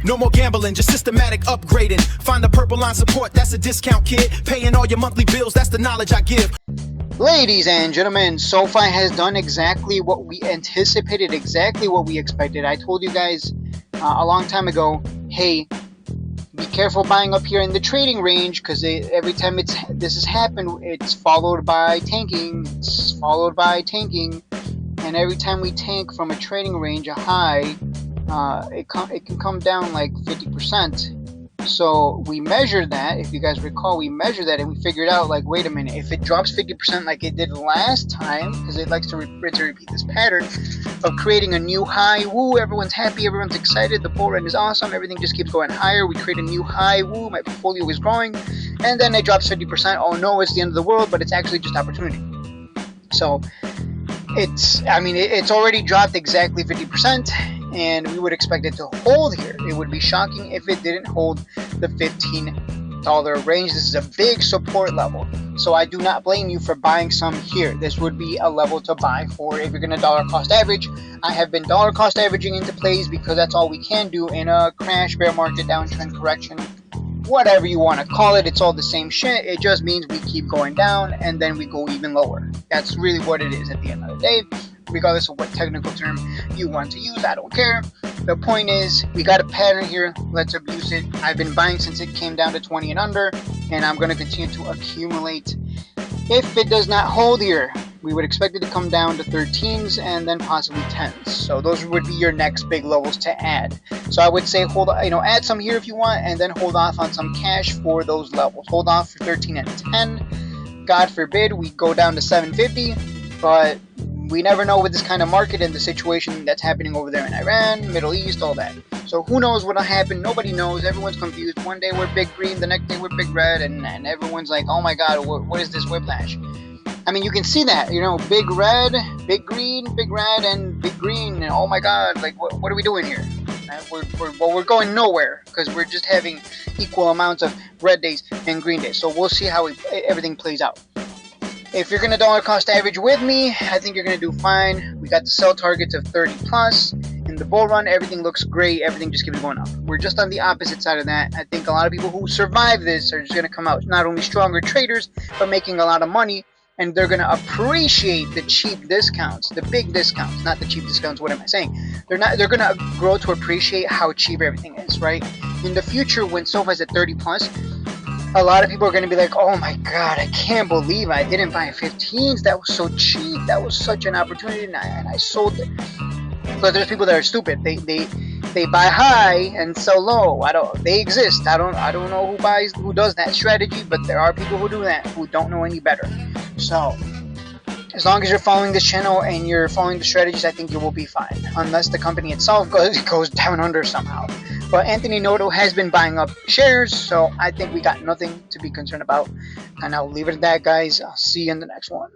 No more gambling, just systematic upgrading. Find the purple line support, that's a discount, kid. Paying all your monthly bills, that's the knowledge I give. Ladies and gentlemen, Sofi has done exactly what we anticipated, exactly what we expected. I told you guys a long time ago, hey, be careful buying up here in the trading range, because every time this has happened, it's followed by tanking, and every time we tank from a trading range, a high, it can come down like 50%. So we measured that. If you guys recall, we measured that and we figured out, like, wait a minute, if it drops 50% like it did last time, because it likes to repeat this pattern of creating a new high, woo, everyone's happy, everyone's excited, the bull run is awesome, everything just keeps going higher, we create a new high, woo, my portfolio is growing, and then it drops 50%, oh no, it's the end of the world, but it's actually just opportunity. So it's already dropped exactly 50%, and we would expect it to hold here. It would be shocking if it didn't hold the $15 range. This is a big support level, so I do not blame you for buying some here. This would be a level to buy for if you're going to dollar cost average. I have been dollar cost averaging into plays because that's all we can do in a crash, bear market, downtrend, correction, whatever you want to call it. It's all the same shit. It just means we keep going down and then we go even lower. That's really what it is at the end of the day. Regardless of what technical term you want to use, I don't care. The point is, we got a pattern here. Let's abuse it. I've been buying since it came down to 20 and under, and I'm going to continue to accumulate. If it does not hold here, we would expect it to come down to 13s and then possibly 10s. So those would be your next big levels to add. So I would say add some here if you want, and then hold off on some cash for those levels. Hold off for 13 and 10. God forbid we go down to 750, but we never know with this kind of market and the situation that's happening over there in Iran, Middle East, all that. So who knows what'll happen? Nobody knows. Everyone's confused. One day we're big green, the next day we're big red, and everyone's like, oh my god, what is this whiplash? I mean, you can see that, big red, big green, big red, and big green, and oh my god, like, what are we doing here? We're going nowhere, because we're just having equal amounts of red days and green days. So we'll see how everything plays out. If you're going to dollar cost average with me, I think you're going to do fine. We got the sell targets of 30 plus. In the bull run, everything looks great. Everything just keeps going up. We're just on the opposite side of that. I think a lot of people who survive this are just going to come out not only stronger traders, but making a lot of money. And they're going to appreciate the cheap discounts, the big discounts, not the cheap discounts. What am I saying? They're going to grow to appreciate how cheap everything is, right? In the future, when Sofi's at 30 plus, a lot of people are going to be like, oh my god, I can't believe I didn't buy 15s. That was so cheap. That was such an opportunity, and I sold it. But there's people that are stupid. They buy high and sell low. They exist. I don't know who does that strategy, but there are people who do that who don't know any better. So as long as you're following this channel and you're following the strategies, I think you will be fine, unless the company itself goes down under somehow. But Anthony Noto has been buying up shares, so I think we got nothing to be concerned about. And I'll leave it at that, guys. I'll see you in the next one.